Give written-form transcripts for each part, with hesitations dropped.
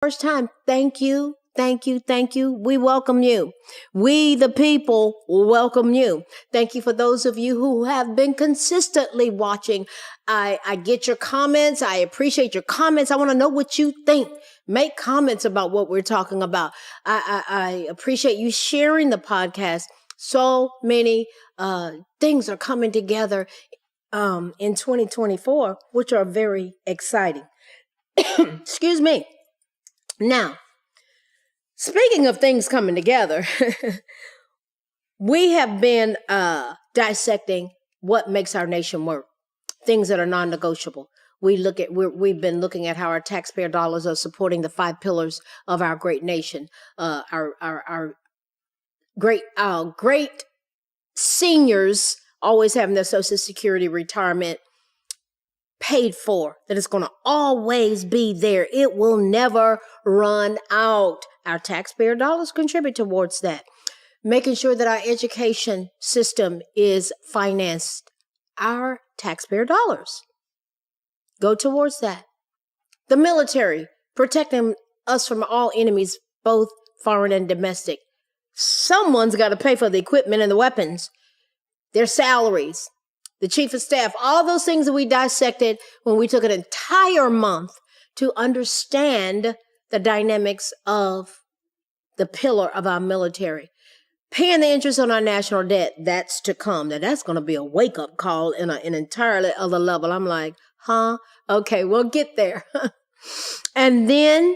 First time, thank you, thank you, thank you. We welcome you. We, the people, welcome you. Thank you for those of you who have been consistently watching. I get your comments. I appreciate your comments. I want to know what you think. Make comments about what we're talking about. I appreciate you sharing the podcast. So many things are coming together in 2024, which are very exciting. Excuse me. Now, speaking of things coming together, we have been dissecting what makes our nation work, things that are non-negotiable. We've been looking at how our taxpayer dollars are supporting the 5 pillars of our great nation, our great seniors always having their Social Security retirement paid for, that it's going to always be there. It will never run out. Our taxpayer dollars contribute towards that. Making sure that our education system is financed. Our taxpayer dollars go towards that. The military, protecting us from all enemies, both foreign and domestic. Someone's got to pay for the equipment and the weapons, their salaries, the chief of staff, all those things that we dissected when we took an entire month to understand the dynamics of the pillar of our military. Paying the interest on our national debt, that's to come. Now, that's going to be a wake-up call in an entirely other level. I'm like, huh? Okay, we'll get there. And then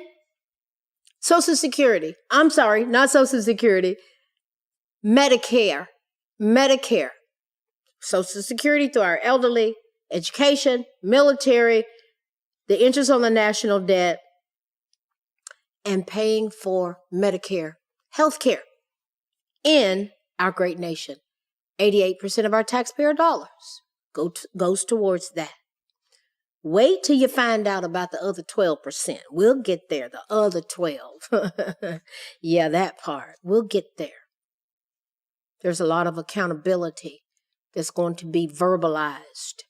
Social Security. I'm sorry, not Social Security. Medicare. Social Security through our elderly, education, military, the interest on the national debt, and paying for Medicare, healthcare in our great nation. 88% of our taxpayer dollars goes towards that. Wait till you find out about the other 12%. We'll get there, the other 12. Yeah, that part. We'll get there. There's a lot of accountability that's going to be verbalized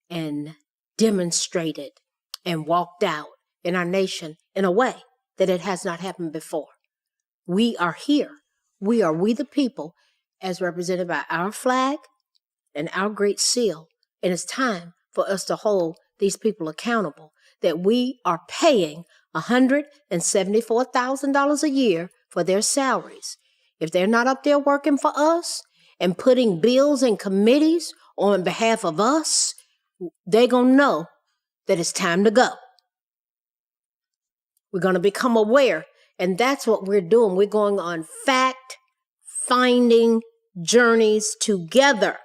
and demonstrated and walked out in our nation in a way that it has not happened before. We are here. We the people, as represented by our flag and our great seal. And it's time for us to hold these people accountable, that we are paying $174,000 a year for their salaries. If they're not up there working for us and putting bills and committees on behalf of us, they're going to know that it's time to go. We're going to become aware, and that's what we're doing. We're going on fact-finding journeys together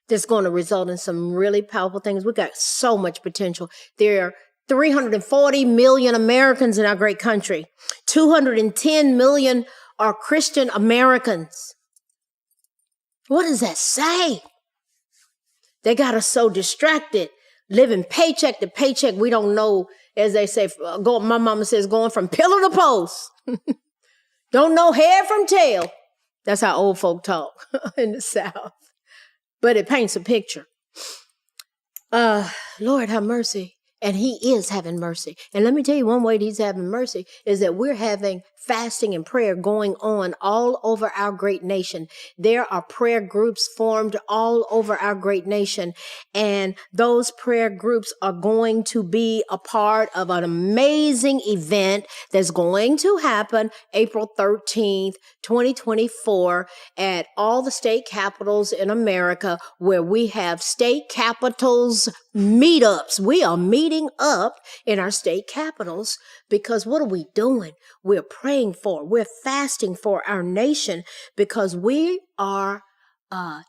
that's going to result in some really powerful things. We got so much potential. There are 340 million Americans in our great country. 210 million are Christian Americans. What does that say? They got us so distracted, living paycheck to paycheck. We don't know, as they say, my mama says, going from pillar to post. Don't know hair from tail. That's how old folk talk in the South. But it paints a picture. Lord have mercy. And he is having mercy. And let me tell you, one way that he's having mercy is that we're having fasting and prayer going on all over our great nation. There are prayer groups formed all over our great nation. And those prayer groups are going to be a part of an amazing event that's going to happen April 13th, 2024 at all the state capitals in America, where we have state capitals meetups. We are meeting up in our state capitals because what are we doing? We're praying for, we're fasting for our nation because we are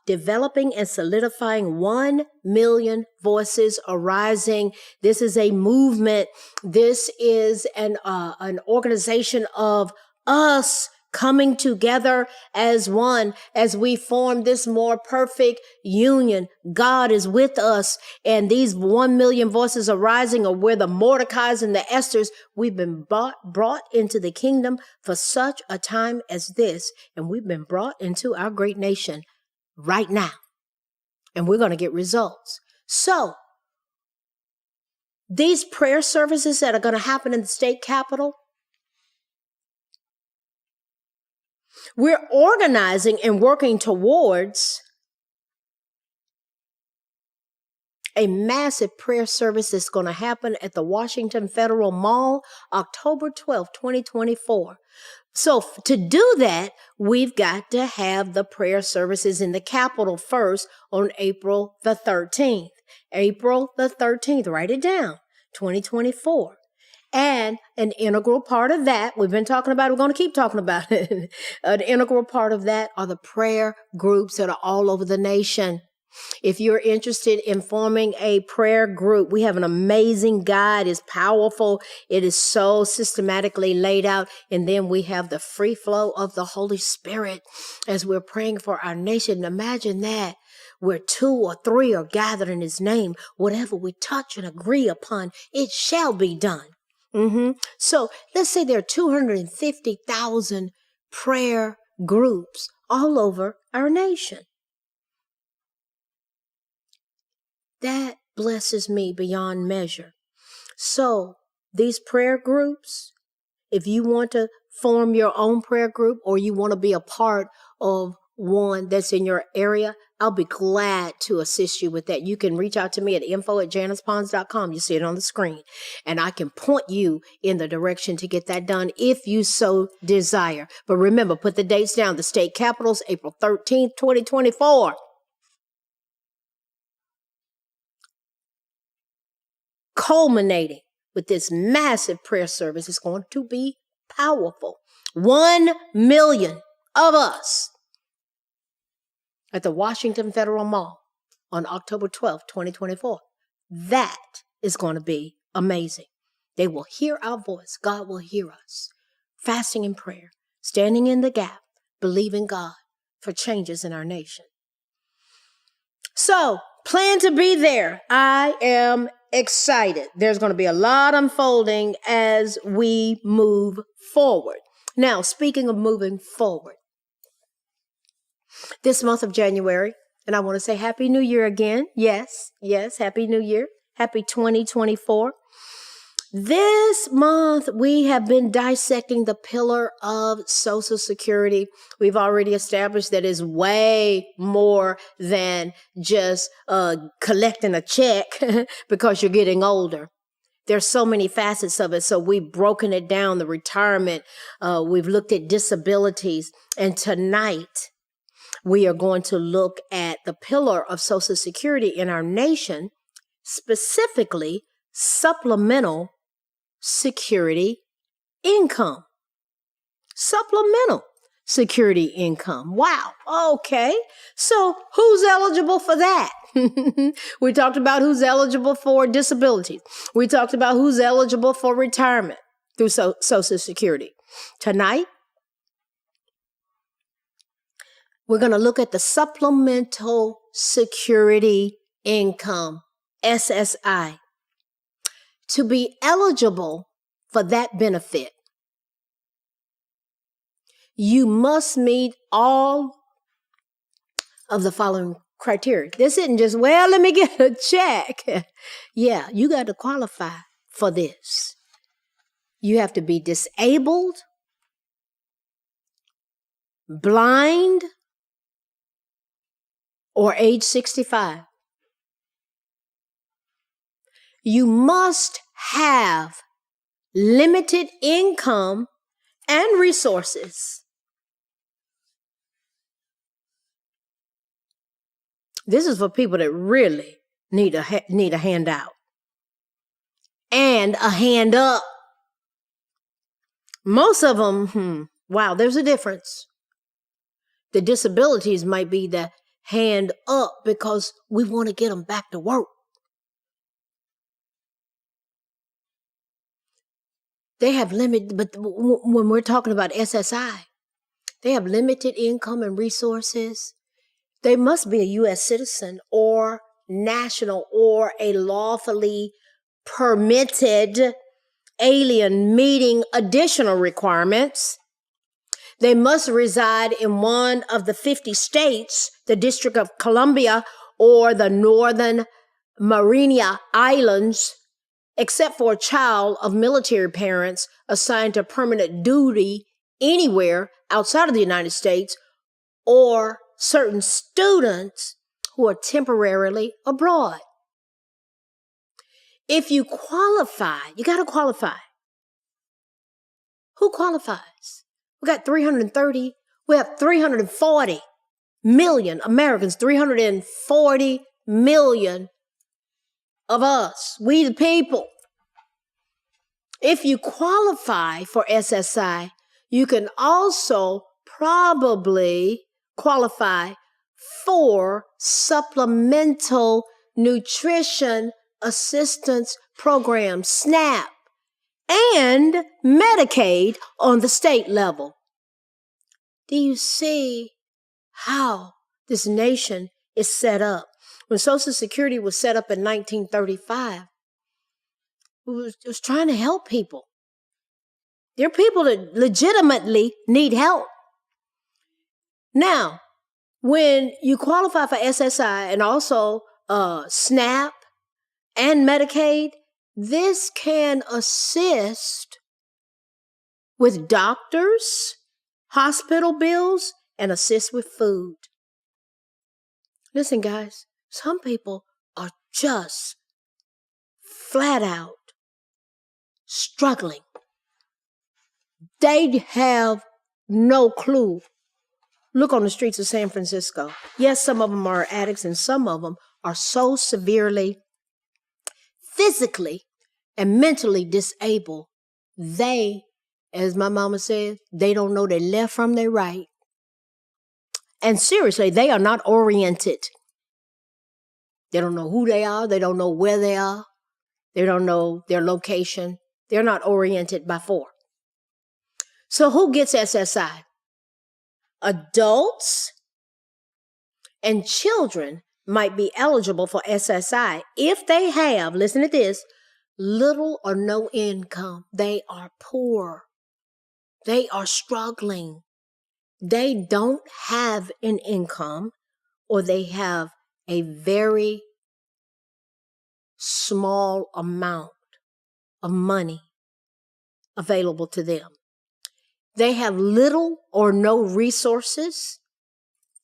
developing and solidifying 1 million voices arising. This is a movement. This is an organization of us coming together as one, as we form this more perfect union. God is with us, and these 1 million voices arising are where the Mordecais and the Esthers, we've been brought into the kingdom for such a time as this, and we've been brought into our great nation right now, and we're going to get results. So These prayer services that are going to happen in the state capitol, we're organizing and working towards a massive prayer service that's going to happen at the Washington Federal Mall, October 12th, 2024. So to do that, we've got to have the prayer services in the Capitol first on April the 13th. April the 13th, write it down, 2024. And an integral part of that, we've been talking about it, we're going to keep talking about it. An integral part of that are the prayer groups that are all over the nation. If you're interested in forming a prayer group, we have an amazing guide. It's powerful. It is so systematically laid out. And then we have the free flow of the Holy Spirit as we're praying for our nation. Imagine that. Where 2 or 3 are gathered in his name, whatever we touch and agree upon, it shall be done. So let's say there are 250,000 prayer groups all over our nation. That blesses me beyond measure. So these prayer groups, if you want to form your own prayer group or you want to be a part of one that's in your area, I'll be glad to assist you with that. You can reach out to me at info@janicepons.com. You see it on the screen. And I can point you in the direction to get that done if you so desire. But remember, put the dates down. The state capitals, April 13th, 2024. Culminating with this massive prayer service is going to be powerful. 1 million of us at the Washington Federal Mall on October 12th, 2024. That is going to be amazing. They will hear our voice. God will hear us. Fasting in prayer, standing in the gap, believing God for changes in our nation. So, plan to be there. I am excited. There's going to be a lot unfolding as we move forward. Now, speaking of moving forward, this month of January, and I want to say Happy New Year again. Yes, Happy New Year. Happy 2024. This month, we have been dissecting the pillar of Social Security. We've already established that it's way more than just collecting a check because you're getting older. There's so many facets of it. So we've broken it down, the retirement. We've looked at disabilities. And tonight, we are going to look at the pillar of Social Security in our nation, specifically supplemental security income. Supplemental security income. Wow. Okay. So who's eligible for that? We talked about who's eligible for disability. We talked about who's eligible for retirement through Social Security. Tonight, we're going to look at the supplemental security income, SSI. To be eligible for that benefit, you must meet all of the following criteria. This isn't just, well, let me get a check. Yeah, you got to qualify for this. You have to be disabled, blind, or age 65. You must have limited income and resources. This is for people that really need a handout and a hand up. Most of them, wow, there's a difference. The disabilities might be the hand up because we want to get them back to work. They have limited, but when we're talking about SSI, they have limited income and resources. They must be a U.S. citizen or national or a lawfully permitted alien meeting additional requirements. They must reside in one of the 50 states, the District of Columbia or the Northern Mariana Islands, except for a child of military parents assigned to permanent duty anywhere outside of the United States, or certain students who are temporarily abroad. If you qualify, you got to qualify. Who qualifies? We have 340 million Americans, 340 million of us, we the people. If you qualify for SSI, you can also probably qualify for Supplemental Nutrition Assistance Program, SNAP, and Medicaid on the state level. Do you see how this nation is set up? When Social Security was set up in 1935, it was trying to help people. There are people that legitimately need help. Now, when you qualify for SSI and also SNAP and Medicaid, this can assist with doctors, hospital bills, and assist with food. Listen, guys, some people are just flat out struggling. They have no clue. Look on the streets of San Francisco. Yes, some of them are addicts, and some of them are so severely physically and mentally disabled. They, as my mama said, they don't know their left from their right. And seriously, they are not oriented. They don't know who they are. They don't know where they are. They don't know their location. They're not oriented by four. So who gets SSI? Adults and children might be eligible for SSI if they have, listen to this, little or no income. They are poor. They are struggling. They don't have an income, or they have a very small amount of money available to them. They have little or no resources.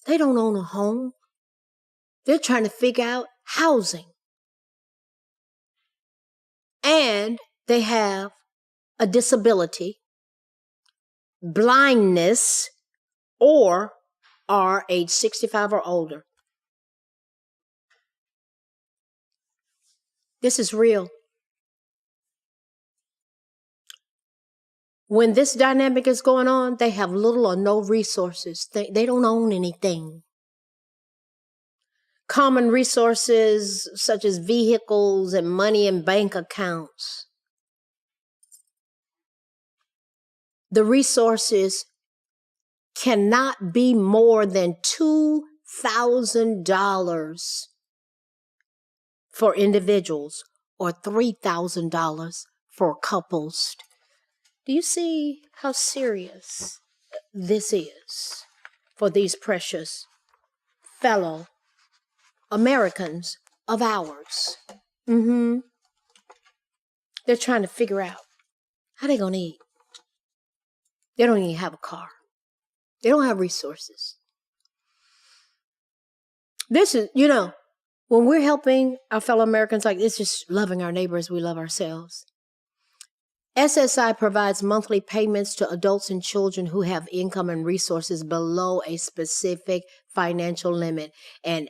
They don't own a home. They're trying to figure out housing. And they have a disability, blindness, or are age 65 or older. This is real. When this dynamic is going on, they have little or no resources. They don't own anything. Common resources such as vehicles and money in bank accounts. The resources cannot be more than $2,000 for individuals or $3,000 for couples. Do you see how serious this is for these precious fellow Americans of ours? They're trying to figure out how they're going to eat. They don't even have a car. They don't have resources. This is, when we're helping our fellow Americans, like it's just loving our neighbors, we love ourselves. SSI provides monthly payments to adults and children who have income and resources below a specific financial limit. And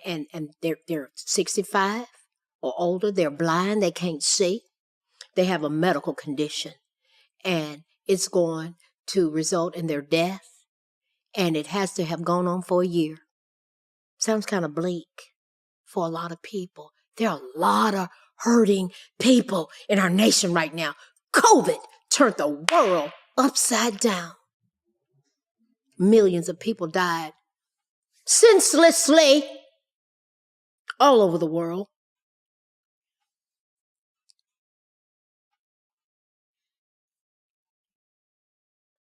they're 65 or older. They're blind. They can't see. They have a medical condition. And it's going to result in their death. And it has to have gone on for a year. Sounds kind of bleak for a lot of people. There are a lot of hurting people in our nation right now. COVID turned the world upside down. Millions of people died senselessly all over the world.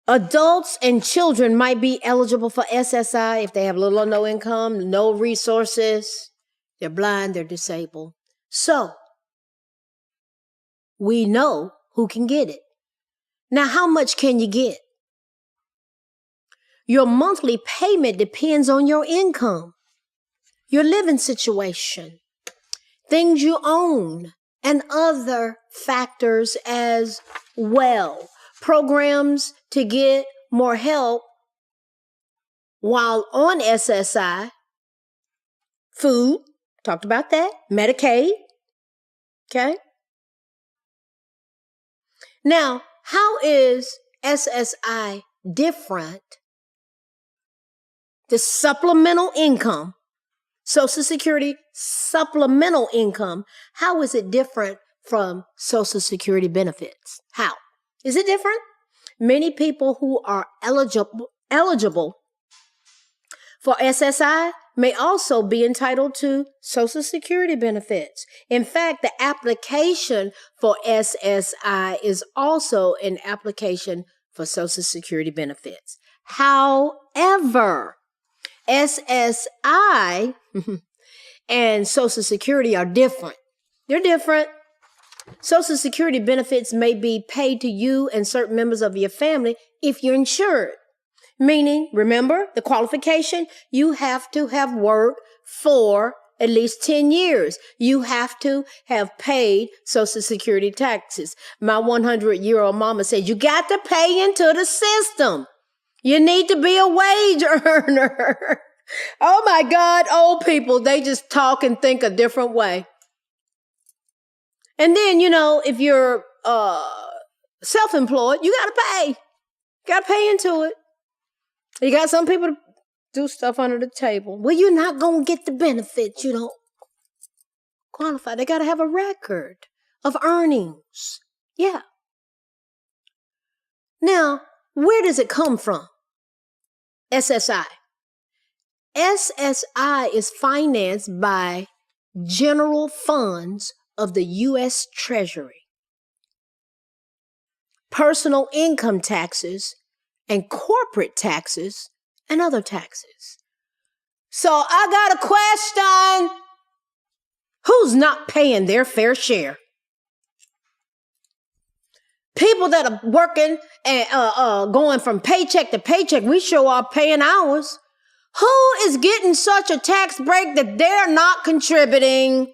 Adults and children might be eligible for SSI if they have little or no income, no resources. They're blind, they're disabled. So, we know who can get it. Now, how much can you get? Your monthly payment depends on your income, your living situation, things you own, and other factors as well. Programs to get more help while on SSI, food, talked about that, Medicaid, okay? Now, how is SSI different? The supplemental income, Social Security supplemental income, how is it different from Social Security benefits? How? Is it different? Many people who are eligible for SSI may also be entitled to Social Security benefits. In fact, the application for SSI is also an application for Social Security benefits. However, SSI and Social Security are different. They're different. Social Security benefits may be paid to you and certain members of your family if you're insured. Meaning, remember the qualification, you have to have worked for at least 10 years. You have to have paid Social Security taxes. My 100-year-old mama said, you got to pay into the system. You need to be a wage earner. Oh my God, old people, they just talk and think a different way. And then, if you're self-employed, you got to pay. You got to pay into it. You got some people to do stuff under the table. Well, you're not going to get the benefits. You don't qualify. They got to have a record of earnings. Yeah. Now, where does it come from? SSI. SSI is financed by general funds of the U.S. Treasury, personal income taxes, and corporate taxes, and other taxes. So I got a question. Who's not paying their fair share? People that are working and going from paycheck to paycheck, we sure are paying ours. Who is getting such a tax break that they're not contributing?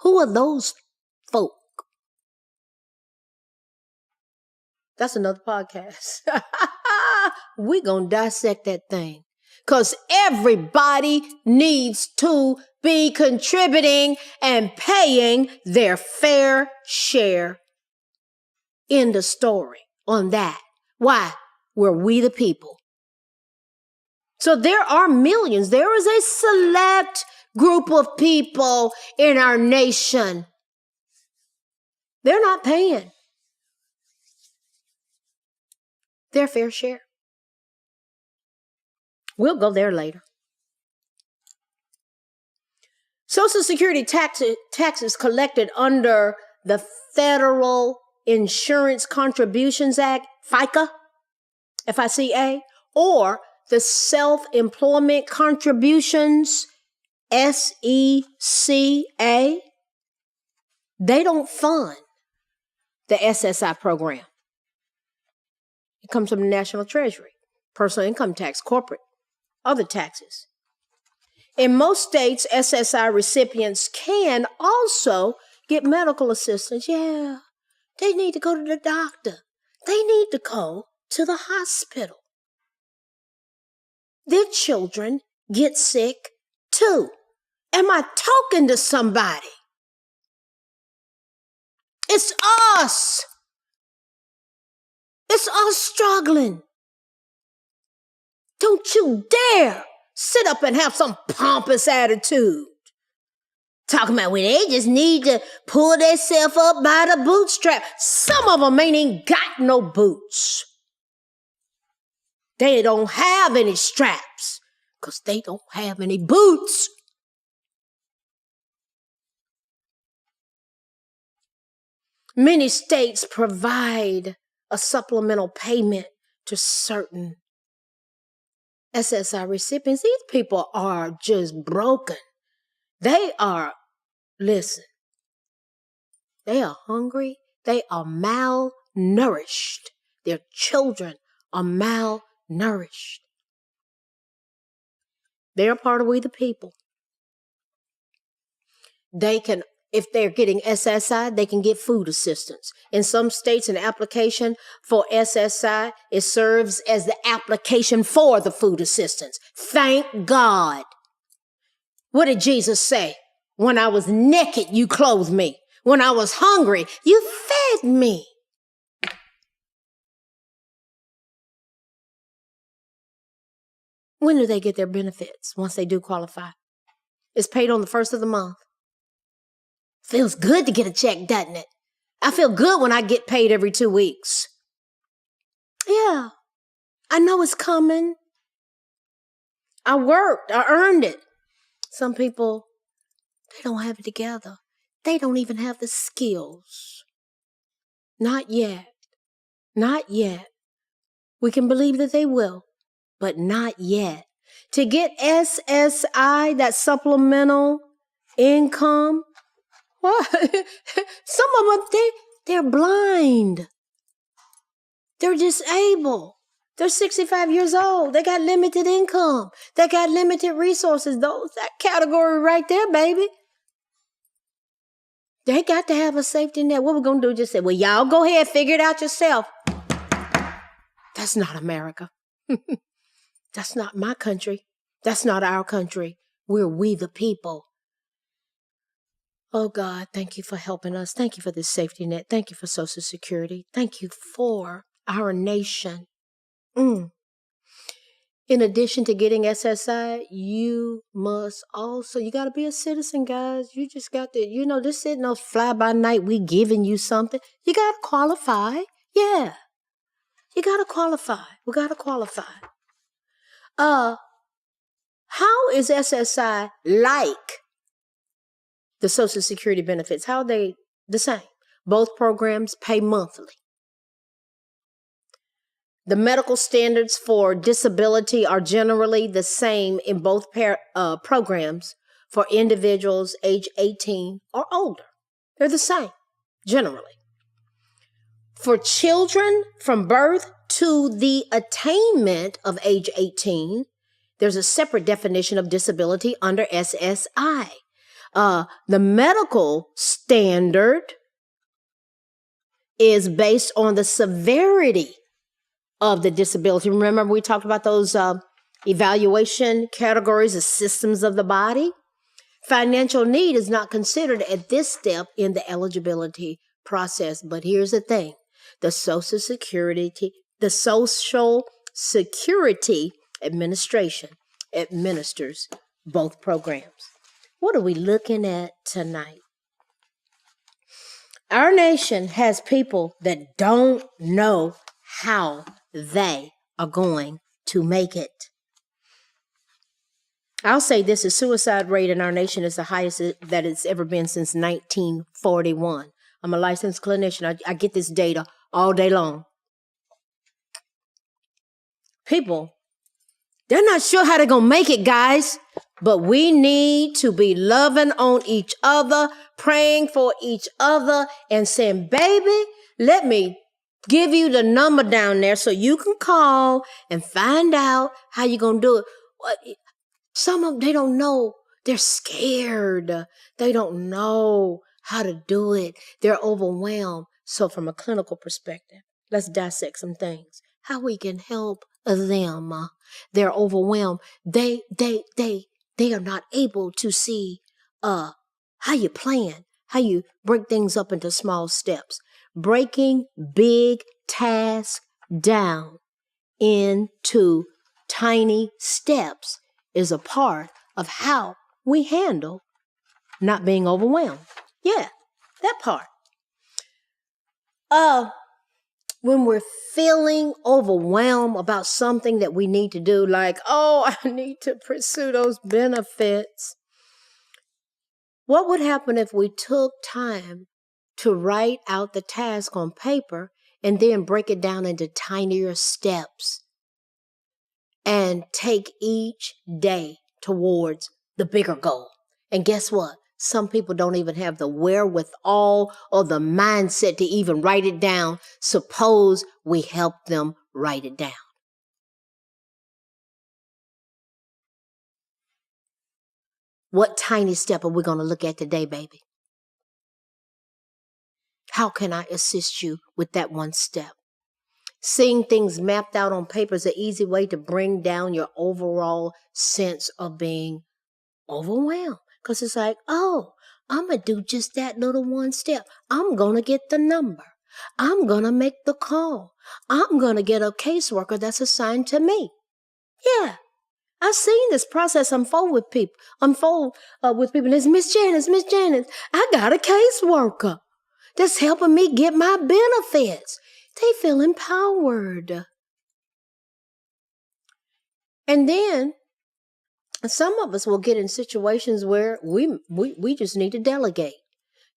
Who are those folk? That's another podcast. We're going to dissect that thing. Because everybody needs to be contributing and paying their fair share. End of story on that. Why? We're we the people. So there are millions. There is a select group of people in our nation. They're not paying their fair share. We'll go there later. Social Security taxes collected under the Federal Insurance Contributions Act, FICA, FICA, or the Self-Employment Contributions, SECA, they don't fund the SSI program. It comes from the National Treasury, personal income tax, corporate, other taxes. In most states, SSI recipients can also get medical assistance. Yeah, they need to go to the doctor. They need to go to the hospital. Their children get sick too. Am I talking to somebody? It's us. It's us struggling. Don't you dare sit up and have some pompous attitude. Talking about when they just need to pull themselves up by the bootstrap. Some of them ain't even got no boots. They don't have any straps because they don't have any boots. Many states provide a supplemental payment to certain SSI recipients. These people are just broken. They are, listen, They are hungry. They are malnourished. Their children are malnourished. They are part of We the People. They can, if they're getting SSI, they can get food assistance. In some states, an application for SSI, it serves as the application for the food assistance. Thank God. What did Jesus say? When I was naked, you clothed me. When I was hungry, you fed me. When do they get their benefits once they do qualify? It's paid on the first of the month. Feels good to get a check, doesn't it? I feel good when I get paid every 2 weeks. Yeah, I know it's coming. I worked, I earned it. Some people, they don't have it together. They don't even have the skills. Not yet. Not yet. We can believe that they will, but not yet. To get SSI, that supplemental income, what? Some of them, they're blind. They're disabled. They're 65 years old. They got limited income. They got limited resources. That category right there, baby. They got to have a safety net. What we're going to do is just say, well, y'all go ahead, figure it out yourself. That's not America. That's not my country. That's not our country. We're We the People. Oh, God, thank you for helping us. Thank you for this safety net. Thank you for Social Security. Thank you for our nation. In addition to getting SSI, you must also, you got to be a citizen, guys. You just got to, this sitting on fly by night, we giving you something. You got to qualify. Yeah. You got to qualify. We got to qualify. How is SSI like the Social Security benefits? How are they the same? Both programs pay monthly. The medical standards for disability are generally the same in both programs for individuals age 18 or older. They're the same, generally. For children from birth to the attainment of age 18, there's a separate definition of disability under SSI. The medical standard is based on the severity of the disability. Remember, we talked about those evaluation categories, the systems of the body. Financial need is not considered at this step in the eligibility process. But here's the thing. The Social Security Administration administers both programs. What are we looking at tonight? Our nation has people that don't know how they are going to make it. I'll say this, the suicide rate in our nation is the highest that it's ever been since 1941. I'm a licensed clinician. I get this data all day long. People, they're not sure how they're going to make it, guys. But we need to be loving on each other, praying for each other, and saying, baby, let me give you the number down there so you can call and find out how you're going to do it. Some of them, they don't know. They're scared. They don't know how to do it. They're overwhelmed. So from a clinical perspective, let's dissect some things. How we can help them. They're overwhelmed. They are not able to see how you plan, how you break things up into small steps. Breaking big tasks down into tiny steps is a part of how we handle not being overwhelmed. Yeah, that part. When we're feeling overwhelmed about something that we need to do, like, oh, I need to pursue those benefits. What would happen if we took time to write out the task on paper and then break it down into tinier steps and take each day towards the bigger goal? And guess what? Some people don't even have the wherewithal or the mindset to even write it down. Suppose we help them write it down. What tiny step are we going to look at today, baby? How can I assist you with that one step? Seeing things mapped out on paper is an easy way to bring down your overall sense of being overwhelmed. Because it's like, oh, I'm going to do just that little one step. I'm going to get the number. I'm going to make the call. I'm going to get a caseworker that's assigned to me. Yeah, I've seen this process unfold with people. And it's Miss Janice, I got a caseworker that's helping me get my benefits. They feel empowered. And then some of us will get in situations where we just need to delegate.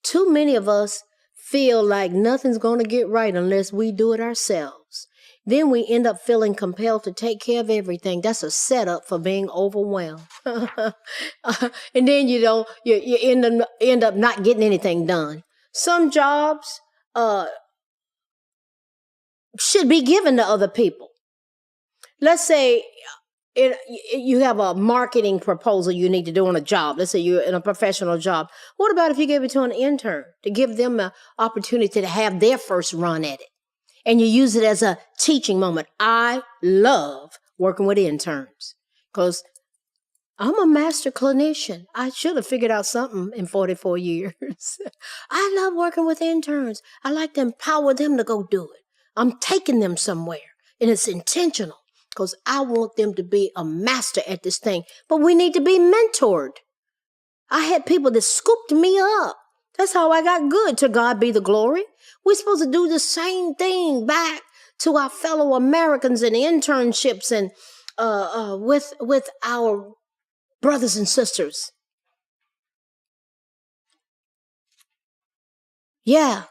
Too many of us feel like nothing's going to get right unless we do it ourselves. Then we end up feeling compelled to take care of everything. That's a setup for being overwhelmed. And then you end up not getting anything done. Some jobs should be given to other people. Let's say you have a marketing proposal you need to do on a job. Let's say you're in a professional job. What about if you gave it to an intern to give them an opportunity to have their first run at it? And you use it as a teaching moment. I love working with interns because I'm a master clinician. I should have figured out something in 44 years. I love working with interns. I like to empower them to go do it. I'm taking them somewhere, and it's intentional because I want them to be a master at this thing. But we need to be mentored. I had people that scooped me up. That's how I got good. To God be the glory. We're supposed to do the same thing back to our fellow Americans in internships and with our brothers and sisters. Yeah,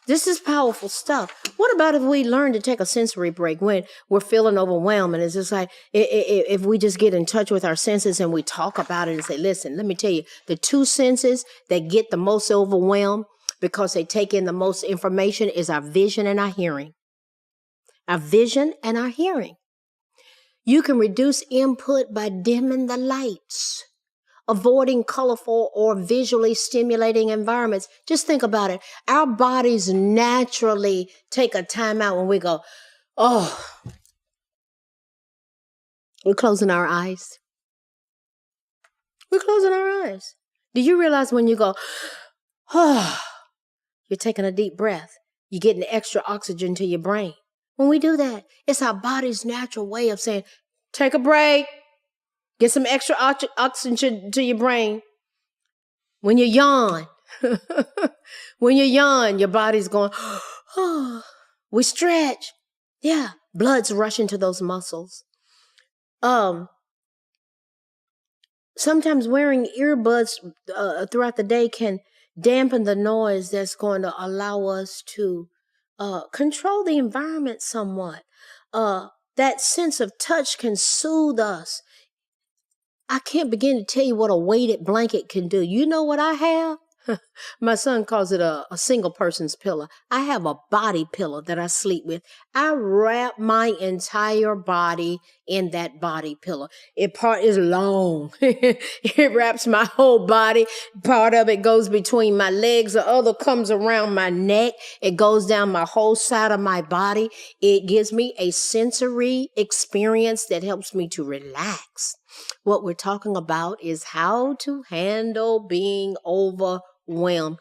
this is powerful stuff. What about if we learn to take a sensory break when we're feeling overwhelmed? And it's just like, if we just get in touch with our senses and we talk about it and say, listen, let me tell you, the two senses that get the most overwhelmed because they take in the most information is our vision and our hearing. Our vision and our hearing. You can reduce input by dimming the lights, avoiding colorful or visually stimulating environments. Just think about it. Our bodies naturally take a time out when we go, oh, we're closing our eyes. We're closing our eyes. Do you realize when you go, oh, you're taking a deep breath, you're getting extra oxygen to your brain? When we do that, it's our body's natural way of saying, take a break, get some extra oxygen to your brain. When you yawn, your body's going, oh, we stretch. Yeah, blood's rushing to those muscles. Sometimes wearing earbuds throughout the day can dampen the noise that's going to allow us to control the environment somewhat. That sense of touch can soothe us. I can't begin to tell you what a weighted blanket can do. You know what I have? My son calls it a single person's pillow. I have a body pillow that I sleep with. I wrap my entire body in that body pillow. Part is long. It wraps my whole body. Part of it goes between my legs. The other comes around my neck. It goes down my whole side of my body. It gives me a sensory experience that helps me to relax. What we're talking about is how to handle being overwhelmed.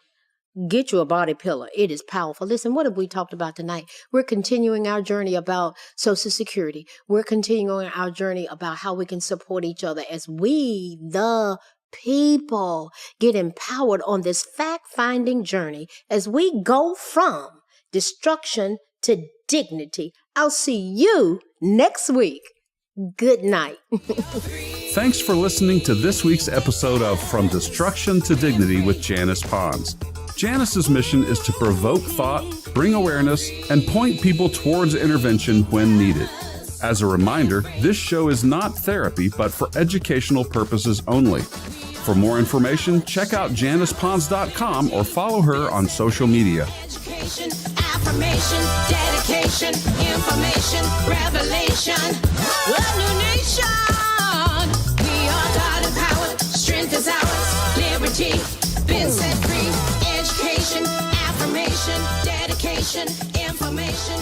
Get you a body pillow. It is powerful. Listen, what have we talked about tonight? We're continuing our journey about Social Security. We're continuing our journey about how we can support each other as we, the people, get empowered on this fact-finding journey as we go from destruction to dignity. I'll see you next week. Good night. Thanks for listening to this week's episode of From Destruction to Dignity with Janice Pons. Janice's mission is to provoke thought, bring awareness, and point people towards intervention when needed. As a reminder, this show is not therapy, but for educational purposes only. For more information, check out JanicePons.com or follow her on social media. Education, affirmation, dedication, information, revelation. A new nation. We are God empowered. Strength is ours. Liberty, been set free. Education, affirmation, dedication, information.